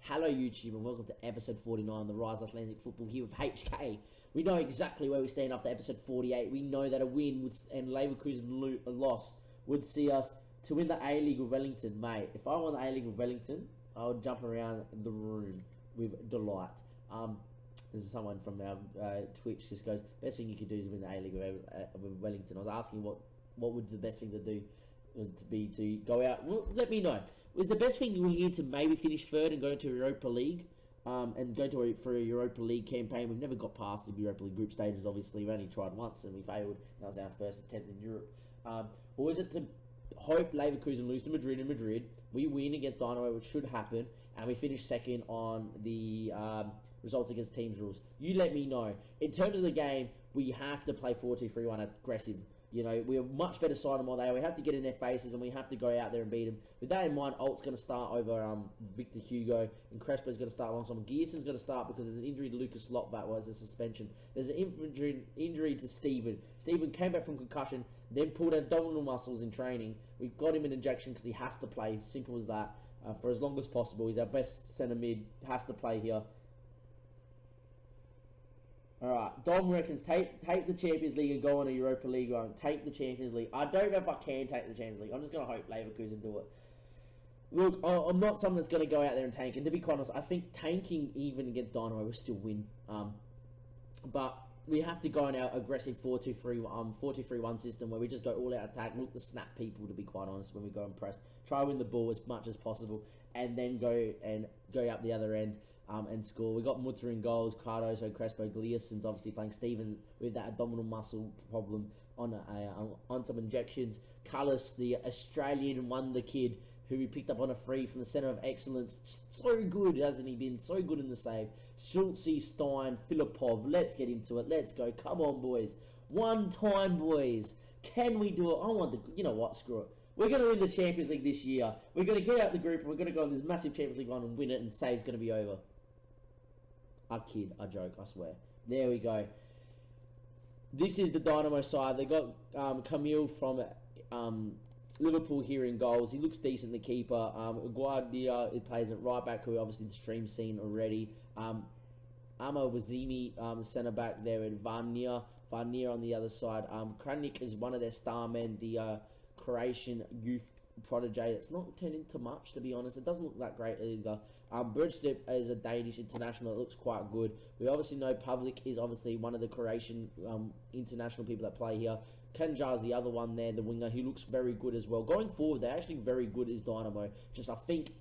Hello YouTube and welcome to episode 49 of the RIse of Icelandic Football here with HK. We know exactly where we stand after episode 48. We know that a win and Leverkusen loss would see us to win the A-League with Wellington. Mate, if I won the A-League with Wellington, I would jump around the room with delight. This is someone from our Twitch just goes, best thing you could do is win the A-League with Wellington. I was asking what would the best thing to do was to go out. Well, let me know. Was the best thing here to maybe finish third and go to Europa League, and go for a Europa League campaign? We've never got past the Europa League group stages. Obviously, we only tried once and we failed. That was our first attempt in Europe. Or is it to hope Leverkusen lose to Madrid in Madrid, we win against Dinamo, which should happen, and we finish second on the results against teams rules? You let me know. In terms of the game, we have to play 4-2-3-1 aggressive. You know, we're a much better side than what they are. We have to get in their faces and we have to go out there and beat them. With that in mind, Alt's going to start over Victor Hugo, and Crespo's going to start alongside him. Gearson's going to start because there's an injury to Lucas Lotvat, was a suspension. There's an injury to Steven. Steven came back from concussion, then pulled abdominal muscles in training. We got him an injection because he has to play. Simple as that. For as long as possible. He's our best centre mid. Has to play here. Alright, Dom reckons take the Champions League and go on a Europa League run. Take the Champions League. I don't know if I can take the Champions League. I'm just going to hope Leverkusen do it. Look, I'm not someone that's going to go out there and tank. And to be honest, I think tanking even against Dinamo will still win. But we have to go in our aggressive 4-2-3-1 system where we just go all out attack, look to snap people, to be quite honest, when we go and press. Try to win the ball as much as possible and then go up the other end and score. We got Mutter in goals, Cardoso, Crespo, Gleason's obviously playing. Steven with that abdominal muscle problem on some injections. Cullis, the Australian wonder kid who we picked up on a free from the Centre of Excellence. So good, hasn't he been? So good in the save. Schulze, Stein, Filipov. Let's get into it. Let's go. Come on, boys. One time, boys. Can we do it? I want the... You know what? Screw it. We're going to win the Champions League this year. We're going to get out the group and we're going to go on this massive Champions League run and win it, and save's going to be over. I kid. I joke. I swear. There we go. This is the Dinamo side. They got Camille from... Liverpool here in goals. He looks decent, the keeper. Guardia, it plays at right back, who obviously the stream seen already. Amo Wazimi, the centre back there, and Varnier on the other side. Kranjik is one of their star men, the Croatian youth protege. It's not turned into much, to be honest. It doesn't look that great either. Bergstedt is a Danish international. It looks quite good. We obviously know Pavlik is obviously one of the Croatian international people that play here. Kanjar's the other one there, the winger. He looks very good as well. Going forward, they're actually very good as Dinamo. Just I think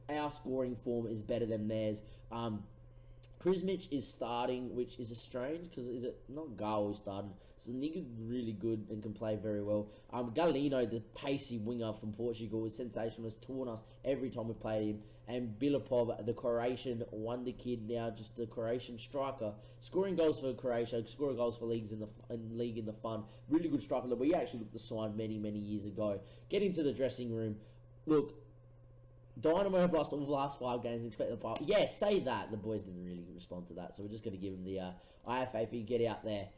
our scoring form is better than theirs. Krizmic is starting, which is strange because is it not Gal who started? So Nigga's really good and can play very well. Galino, the pacey winger from Portugal, was sensational. Has torn us every time we played him. And Bilipov, the Croatian wonder kid, now just the Croatian striker, scoring goals for Croatia, scoring goals for league in the fun. Really good striker that we actually looked to sign many years ago. Get into the dressing room. Look. Dinamo have lost all the last 5 games and expect the part. Yeah, say that. The boys didn't really respond to that, so we're just going to give them the IFA for you. Get out there.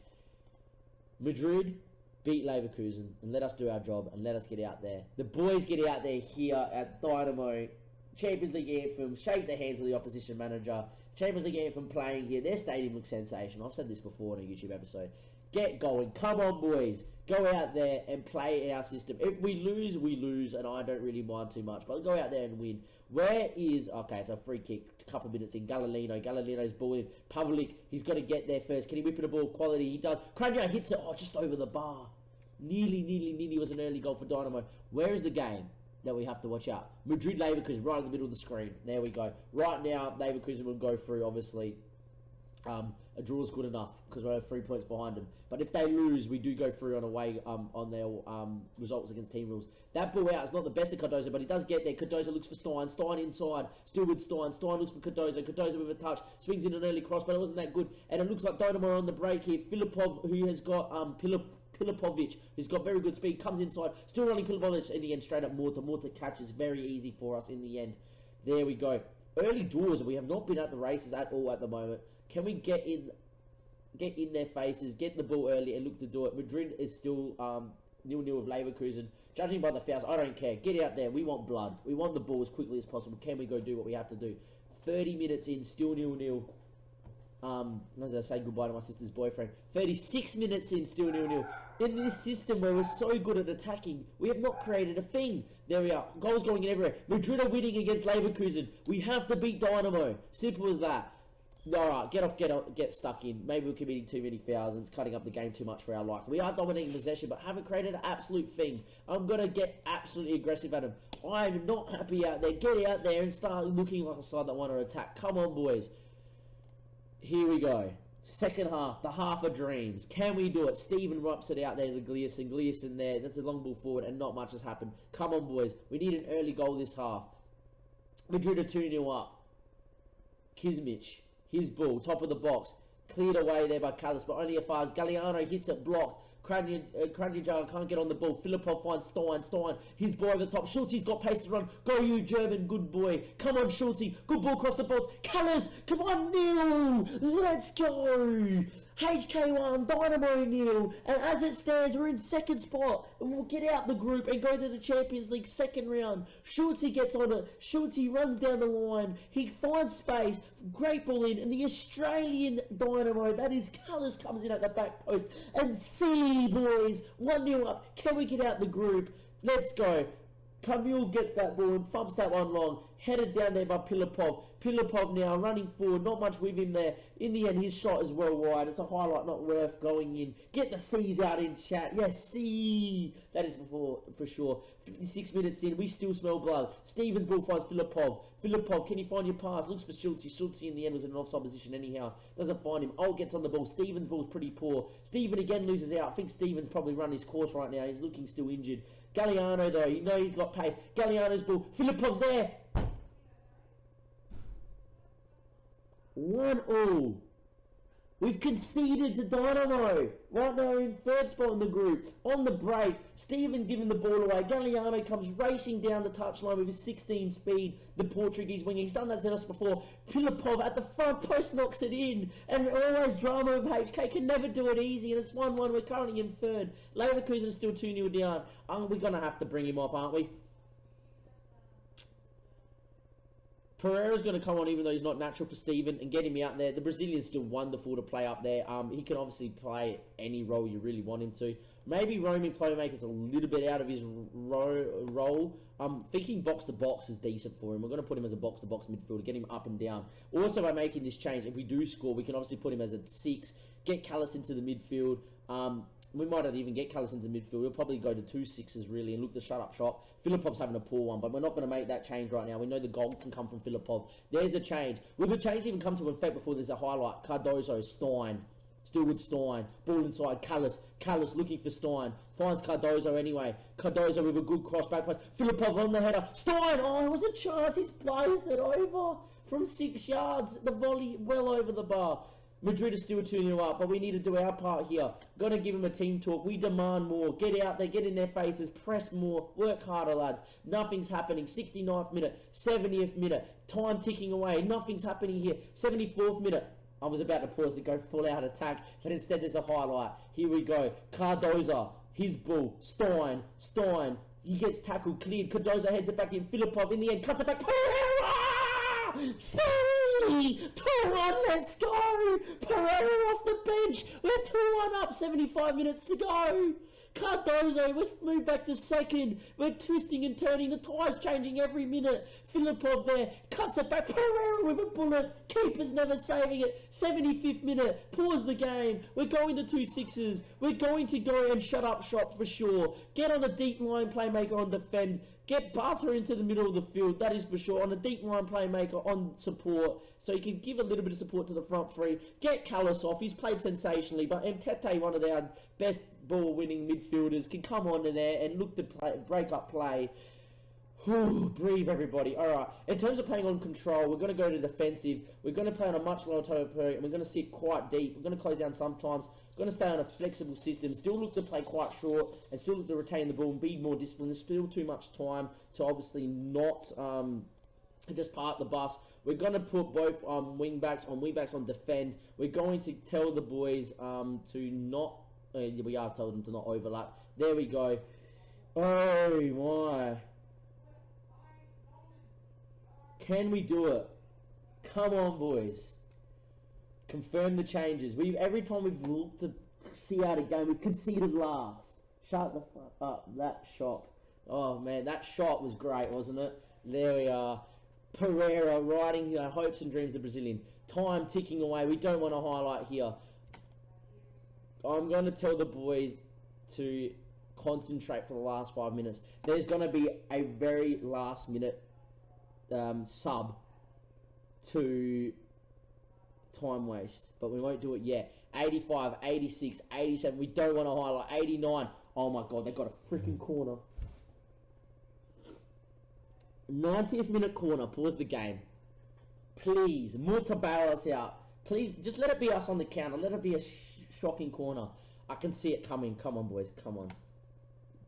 Madrid, beat Leverkusen, and let us do our job, and let us get out there. The boys get out there here at Dinamo. Champions League anthem, shake the hands of the opposition manager. Champions League anthem playing here. Their stadium looks sensational. I've said this before in a YouTube episode. Get going. Come on, boys. Go out there and play our system. If we lose, we lose, and I don't really mind too much. But go out there and win. Where is... Okay, it's a free kick. A couple of minutes in. Galliano's ball in. Pavlik, he's got to get there first. Can he whip it a ball of quality? He does. Kranjak hits it. Oh, just over the bar. Nearly was an early goal for Dinamo. Where is the game that we have to watch out? Madrid Leverkusen, right in the middle of the screen. There we go. Right now, Leverkusen will go through, obviously. A draw is good enough because we have 3 points behind them. But if they lose, we do go through on away on their results against team rules. That ball out is not the best of Cardoso, but he does get there. Cardoso looks for Stein. Stein inside. Still with Stein. Stein looks for Cardoso. Cardoso with a touch. Swings in an early cross, but it wasn't that good. And it looks like Dinamo on the break here. Filipov, who has got Pilipovic, who's got very good speed, comes inside. Still running Pilipovic in the end, straight up Morta. Morta catches very easy for us in the end. There we go. Early doors, we have not been at the races at all at the moment. Can we get in their faces, get the ball early and look to do it? Madrid is still 0-0 with Leverkusen. Judging by the fouls, I don't care. Get out there. We want blood. We want the ball as quickly as possible. Can we go do what we have to do? 30 minutes in, still 0-0. As I say goodbye to my sister's boyfriend. 36 minutes in, still 0-0. In this system where we're so good at attacking, we have not created a thing. There we are. Goals going in everywhere. Madrid are winning against Leverkusen. We have to beat Dinamo. Simple as that. Alright, get stuck in. Maybe we're committing too many fouls and it's cutting up the game too much for our liking. We are dominating possession, but haven't created an absolute thing. I'm going to get absolutely aggressive at them. I'm not happy out there. Get out there and start looking like a side that want to attack. Come on, boys. Here we go. Second half, the half of dreams. Can we do it? Steven rips it out there to Gleason. Gleason there. That's a long ball forward and not much has happened. Come on, boys. We need an early goal this half. Madrid are 2-0 up. Kismich. His ball, top of the box. Cleared away there by Callis, but only as far as Galliano hits it, blocked. Kranjak can't get on the ball. Filipov finds Stein. His boy over the top. Schultze's got pace to run. Go you, German. Good boy. Come on, Schultze. Good ball across the balls. Callis. Come on, Neil. Let's go. HK1, Dinamo nil, and as it stands, we're in second spot, and we'll get out the group and go to the Champions League second round. Schultze gets on it, Schultze runs down the line, he finds space, great ball in, and the Australian Dinamo, that is Callis, comes in at the back post, and see, boys, 1-0 up, can we get out the group? Let's go. Camille gets that ball and thumps that one long. Headed down there by Pilipov. Pilipov now running forward. Not much with him there. In the end, his shot is well wide. It's a highlight not worth going in. Get the C's out in chat. Yes, C. That is for sure. 56 minutes in. We still smell blood. Stevens ball finds Filipov. Filipov, can you find your pass? Looks for Schultze. Schultze in the end was in an offside position anyhow. Doesn't find him. Old gets on the ball. Stevens ball's pretty poor. Steven again loses out. I think Stevens probably run his course right now. He's looking still injured. Galliano though, you know he's got pace. Galliano's ball. Filipov's there. 1-0. We've conceded to Dinamo. Right now in third spot in the group. On the break, Steven giving the ball away. Galliano comes racing down the touchline with his 16 speed. The Portuguese winger. He's done that to us before. Filipov at the front post knocks it in. And always drama with HK. Can never do it easy. And it's 1-1. We're currently in third. Leverkusen is still 2-0 down. We're going to have to bring him off, aren't we? Pereira's going to come on even though he's not natural for Steven and get him out there. The Brazilian's still wonderful to play up there. He can obviously play any role you really want him to. Maybe roaming playmaker's a little bit out of his role. I'm thinking box-to-box is decent for him. We're going to put him as a box-to-box midfielder, get him up and down. Also, by making this change, if we do score, we can obviously put him as a 6, get Callis into the midfield. We might not even get Callis into the midfield. We'll probably go to 2 6s really and look to shut up shop. Filipov's having a poor one, but we're not going to make that change right now. We know the goal can come from Filipov. There's the change. Will the change even come to effect before there's a highlight? Cardozo, Stein. Still with Stein. Ball inside. Callis. Callis looking for Stein. Finds Cardozo anyway. Cardozo with a good cross back pass. Filipov on the header. Stein! Oh, it was a chance. He's blazed it over from 6 yards. The volley well over the bar. Madrid is still 2-0 up, but we need to do our part here. Got to give them a team talk. We demand more. Get out there, get in their faces, press more, work harder, lads. Nothing's happening. 69th minute, 70th minute, time ticking away. Nothing's happening here. 74th minute. I was about to pause to go full out attack, but instead there's a highlight. Here we go. Cardozo, his ball. Stein. He gets tackled, cleared. Cardozo heads it back in. Filipov in the end cuts it back. Pereira! 2-1, let's go! Pereira off the bench. We're 2-1 up, 75 minutes to go. Cardozo, let's move back to second. We're twisting and turning. The tyres changing every minute. Filipov there, cuts it back. Pereira with a bullet. Keeper's never saving it. 75th minute, pause the game. We're going to 2 6s. We're going to go and shut up shop for sure. Get on a deep line playmaker on defend. Get Bartha into the middle of the field, that is for sure. On a deep line playmaker on support, so you can give a little bit of support to the front three. Get Callis off, he's played sensationally, but Mtete, one of our best ball-winning midfielders, can come on in there and look to break up play. Whew, breathe, everybody. All right, in terms of playing on control, we're going to go to defensive. We're going to play on a much lower tempo, and we're going to sit quite deep. We're going to close down sometimes. We're going to stay on a flexible system. Still look to play quite short, and still look to retain the ball and be more disciplined. There's still too much time to obviously not just park the bus. We're going to put both wing backs on defend. We're going to tell the boys to not. We are telling them to not overlap. There we go. Oh my. Can we do it? Come on, boys. Confirm the changes. Every time we've looked to see out a game, we've conceded last. Shut the fuck up. That shot. Oh, man, that shot was great, wasn't it? There we are. Pereira riding here, hopes and dreams of the Brazilian. Time ticking away. We don't want to highlight here. I'm going to tell the boys to concentrate for the last 5 minutes. There's going to be a very last minute sub to time waste, but we won't do it yet. 85, 86, 87. We don't want to highlight 89. Oh my god, they got a freaking corner. 90th minute corner. Pause the game. Please, Muta bail us out. Please, just let it be us on the counter. Let it be a shocking corner. I can see it coming. Come on, boys. Come on.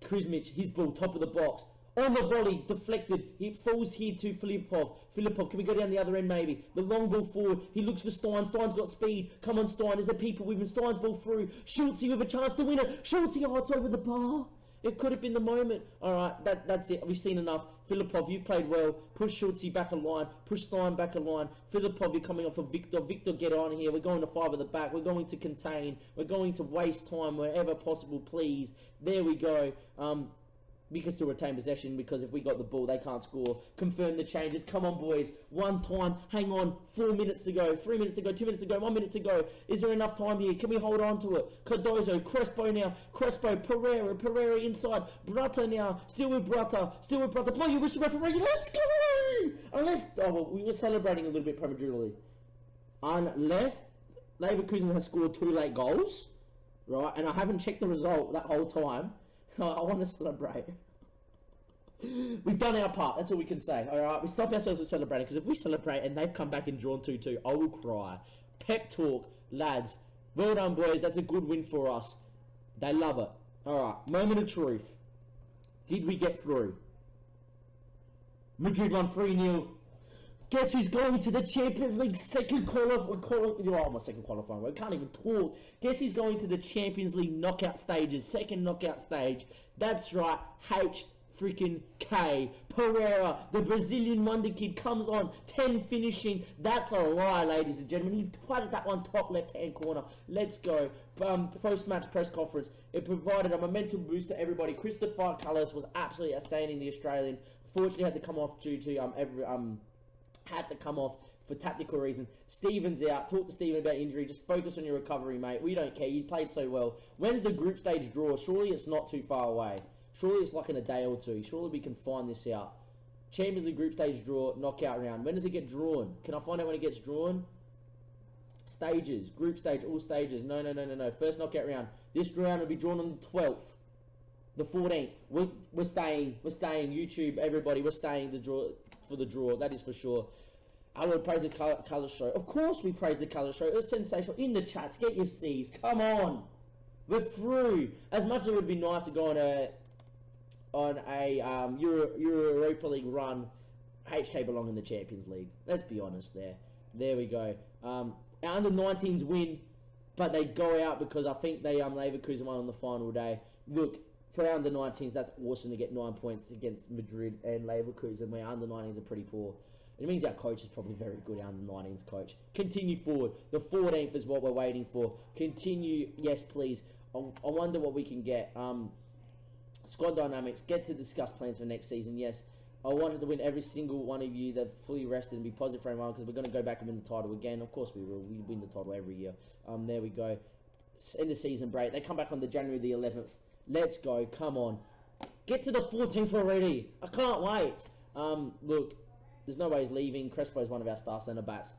Krizmic, his ball, top of the box. On the volley, deflected. He falls here to Filipov. Filipov, can we go down the other end maybe? The long ball forward. He looks for Stein. Stein's got speed. Come on, Stein. Is there people with him? Stein's ball through. Schultze with a chance to win it. Schultze, oh, it's over the bar. It could have been the moment. All right, that's it. We've seen enough. Filipov, you've played well. Push Schultze back a line. Push Stein back a line. Filipov, you're coming off of Victor. Victor, get on here. We're going to 5 at the back. We're going to contain. We're going to waste time wherever possible, please. There we go. We can still retain possession because if we got the ball, they can't score. Confirm the changes. Come on, boys. One time. Hang on. 4 minutes to go. 3 minutes to go. 2 minutes to go. 1 minute to go. Is there enough time here? Can we hold on to it? Cardozo. Crespo now. Crespo. Pereira. Pereira inside. Brata now. Still with Brata. Still with Brata. Blow your whistle, referee. Let's go! Unless... Oh, well, we were celebrating a little bit prematurely. Unless Leverkusen has scored 2 late goals. Right? And I haven't checked the result that whole time. I want to celebrate. We've done our part. That's all we can say. All right, we stop ourselves from celebrating because if we celebrate and they've come back and drawn 2-2, I will cry. Pep talk, lads. Well done, boys. That's a good win for us. They love it. All right, moment of truth. Did we get through? Madrid won 3-0. Guess who's going to the Champions League second qualifying. We can't even talk. Guess who's going to the Champions League knockout stages, second knockout stage. That's right, freaking K. Pereira, the Brazilian wonder kid, comes on. 10 finishing. That's a lie, ladies and gentlemen. He putted that one top left-hand corner. Let's go. Post-match press conference. It provided a momentum boost to everybody. Christopher Cullis was absolutely outstanding, the Australian. Fortunately, had to come off due to had to come off for tactical reasons. Steven's out. Talk to Steven about injury. Just focus on your recovery, mate. We don't care. You played so well. When's the group stage draw? Surely it's not too far away. Surely it's like in a day or two. Surely we can find this out. Champions League group stage draw, knockout round. When does it get drawn? Can I find out when it gets drawn? Stages. Group stage, all stages. No. First knockout round. This round will be drawn on the 12th. The 14th. We're staying. YouTube, everybody. We're staying for the draw. That is for sure. I will praise the colour show. Of course we praise the colour show. It was sensational. In the chats, get your C's. Come on. We're through. As much as it would be nice to go on a Europa League run, HK belong in the Champions League. Let's be honest there. There we go. Our under-19s win, but they go out because I think they Leverkusen won on the final day. Look, for our under-19s, that's awesome to get 9 points against Madrid and Leverkusen, where our under-19s are pretty poor. It means our coach is probably very good, our under-19s coach. Continue forward. The 14th is what we're waiting for. Continue, yes please. I wonder what we can get. Squad dynamics, get to discuss plans for next season, yes. I wanted to win every single one of you that fully rested and be positive for everyone because we're going to go back and win the title again. Of course we will. We win the title every year. There we go. End of season break. They come back on the January the 11th. Let's go. Come on. Get to the 14th already. I can't wait. Look, there's no way he's leaving. Crespo is one of our star centre-backs.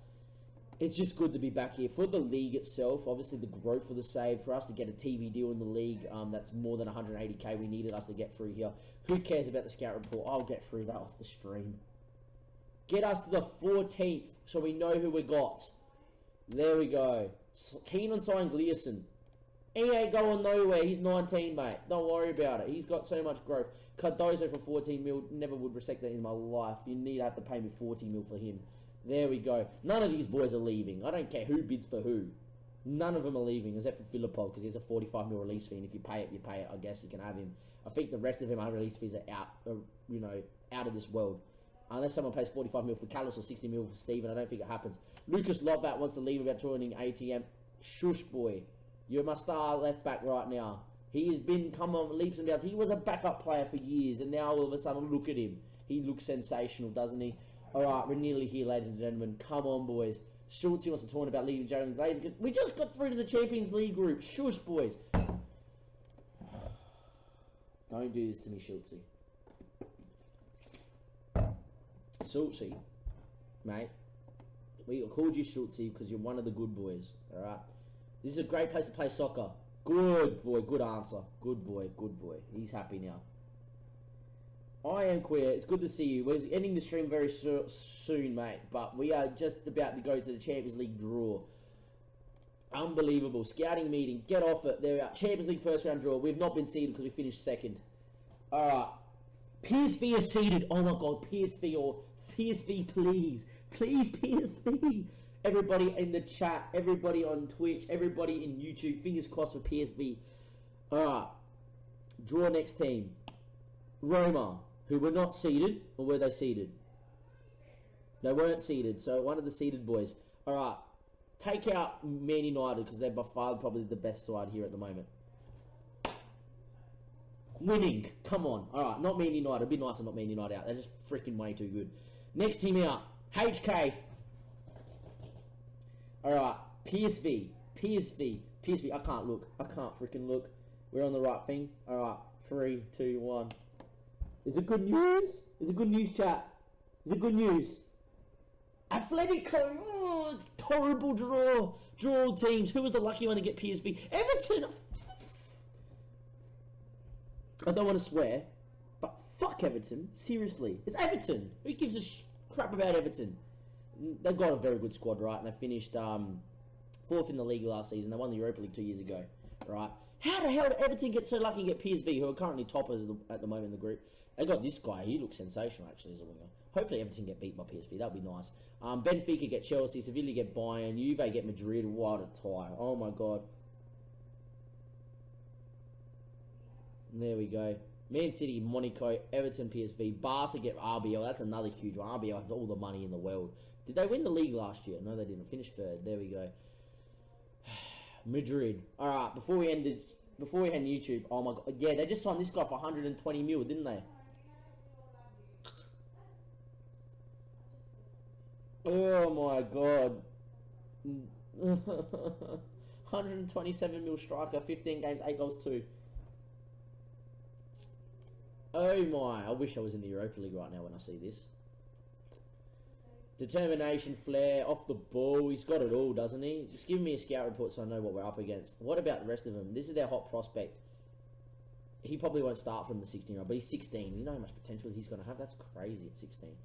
It's just good to be back here. For the league itself, obviously the growth of the save, for us to get a TV deal in the league, that's more than 180k we needed us to get through here. Who cares about the scout report? I'll get through that off the stream. Get us to the 14th so we know who we got. There we go. Keen on signing Gleason. He ain't going nowhere. He's 19, mate. Don't worry about it. He's got so much growth. Cardozo for 14 mil. Never would respect that in my life. You need to have to pay me 40 mil for him. There we go. None of these boys are leaving. I don't care who bids for who. None of them are leaving except for Filipov because he has a 45 mil release fee, and if you pay it, you pay it. I guess you can have him. I think the rest of him, our release fees are out, out of this world. Unless someone pays 45 mil for Callus or 60 mil for Steven, I don't think it happens. Lucas Lovat wants to leave about joining ATM. Shush, boy. You're my star left back right now. He has been, come on, leaps and bounds. He was a backup player for years, and now all of a sudden, look at him. He looks sensational, doesn't he? All right, we're nearly here, ladies and gentlemen. Come on, boys. Schultz wants to talk about leaving Jones later because we just got through to the Champions League group. Shush, boys. Don't do this to me, Schultzy. Schultzy, mate. We called you Schultzy because you're one of the good boys. All right. This is a great place to play soccer. Good boy. Good answer. Good boy. Good boy. He's happy now. I am queer. It's good to see you. We're ending the stream very soon, mate. But we are just about to go to the Champions League draw. Unbelievable. Scouting meeting. Get off it. There we are. Champions League first round draw. We've not been seeded because we finished second. Alright. PSV are seeded. Oh my god. PSV or PSV, please. Please, PSV. Everybody in the chat. Everybody on Twitch. Everybody in YouTube. Fingers crossed for PSV. Alright. Draw next team. Roma, who were not seeded, or were they seeded? They weren't seeded, so one of the seeded boys. Alright, take out Man United, because they're by far probably the best side here at the moment. Winning, come on. Alright, not Man United. It'd be nice to not Man United out. They're just freaking way too good. Next team out, HK. Alright, PSV. I can't look. I can't freaking look. We're on the right thing. Alright, 3, 2, 1. Is it good news? Is it good news, chat? Is it good news? Atletico! Oh, it's a horrible draw. Draw teams. Who was the lucky one to get PSV? Everton! I don't want to swear, but fuck Everton. Seriously. It's Everton. Who gives a crap about Everton? They've got a very good squad, right? And they finished 4th in the league last season. They won the Europa League 2 years ago, right? How the hell did Everton get so lucky and get PSV, who are currently toppers at the moment in the group? They got this guy. He looks sensational, actually, as a winger. Hopefully Everton get beat by PSV. That would be nice. Benfica get Chelsea. Sevilla get Bayern. Juve get Madrid. What a tie. Oh, my God. There we go. Man City, Monaco, Everton, PSV. Barca get RBL. That's another huge one. RBL has all the money in the world. Did they win the league last year? No, they didn't. Finish 3rd. There we go. Madrid. All right, before we had YouTube, oh my god, yeah, they just signed this guy for 120 mil, didn't they? Oh my god. 127 mil striker, 15 games, 8 goals, 2. Oh my, I wish I was in the Europa League right now when I see this. Determination, flair, off the ball. He's got it all, doesn't he? Just give me a scout report so I know what we're up against. What about the rest of them? This is their hot prospect. He probably won't start from the 16-year-old, but he's 16. You know how much potential he's going to have? That's crazy at 16.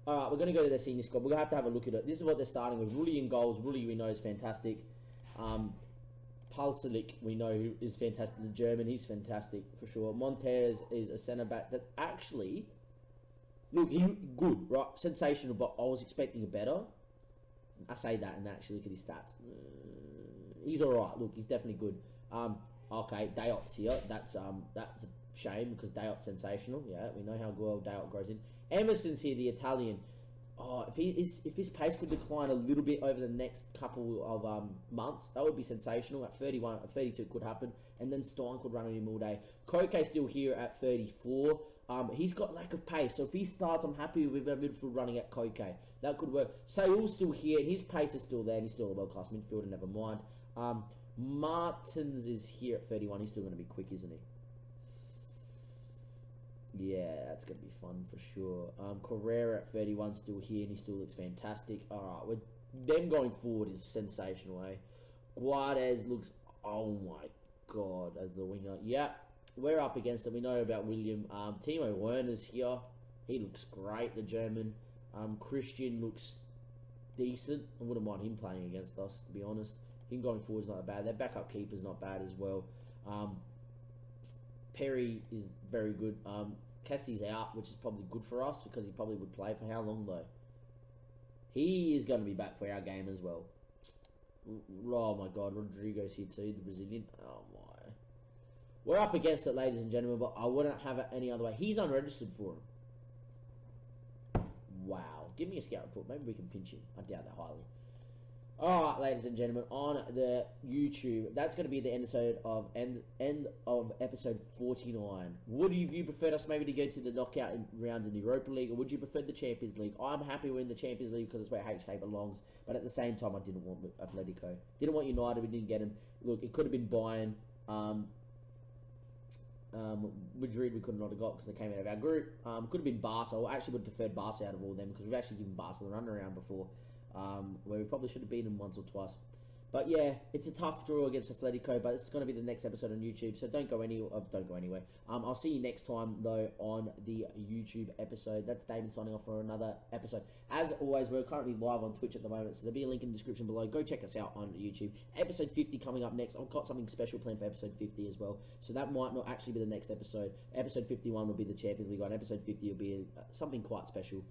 All right, we're going to go to their senior squad. We're going to have a look at it. This is what they're starting with. Rulli in goals. Rulli, we know, is fantastic. Palsalik, we know, who is fantastic. The German, he's fantastic for sure. Montez is a centre-back that's actually... Look, he looked good, right? Sensational, but I was expecting a better. I say that and actually look at his stats. He's alright. Look, he's definitely good. Okay, Dayot's here. That's a shame because Dayot's sensational. Yeah, we know how well Dayot grows in. Emerson's here, the Italian. Oh, if his pace could decline a little bit over the next couple of months, that would be sensational. At 31, at 32 could happen, and then Stein could run on him all day. Koke's still here at 34. He's got lack of pace, so if he starts, I'm happy with our midfield running at Koke. That could work. Sayul's still here, and his pace is still there, and he's still a world-class midfielder, never mind. Martins is here at 31. He's still going to be quick, isn't he? Yeah, that's going to be fun for sure. Carrera at 31 still here, and he still looks fantastic. All right, them going forward is sensational, eh? Guardes looks, oh my god, as the winger. Yeah, we're up against it. We know about William. Timo Werner's here. He looks great, the German. Christian looks decent. I wouldn't mind him playing against us, to be honest. Him going forward is not bad. Their backup keeper's not bad as well. Perry is very good. Cassie's out, which is probably good for us because he probably would play for how long though? He is going to be back for our game as well. Oh my god, Rodrigo's here too, the Brazilian. Oh my. We're up against it, ladies and gentlemen, but I wouldn't have it any other way. He's unregistered for him. Wow. Give me a scout report. Maybe we can pinch him. I doubt that highly. Alright, ladies and gentlemen, on the YouTube, that's going to be the end of episode 49. Would you preferred us maybe to go to the knockout rounds in the Europa League, or would you prefer the Champions League? I'm happy we're in the Champions League because it's where HK belongs, but at the same time, I didn't want Atletico. Didn't want United, we didn't get him. Look, it could have been Bayern. Madrid we could not have got because they came out of our group. Could have been Barca. I actually would have preferred Barca out of all of them because we've actually given Barca the run around before. Where we probably should have beaten them once or twice. But yeah, it's a tough draw against Atletico, but it's going to be the next episode on YouTube, so don't go anywhere. I'll see you next time, though, on the YouTube episode. That's David signing off for another episode. As always, we're currently live on Twitch at the moment, so there'll be a link in the description below. Go check us out on YouTube. Episode 50 coming up next. I've got something special planned for episode 50 as well, so that might not actually be the next episode. Episode 51 will be the Champions League one. Episode 50 will be something quite special.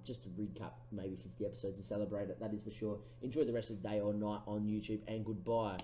Just to recap maybe 50 episodes and celebrate it, that is for sure. Enjoy the rest of the day or night on YouTube, and goodbye.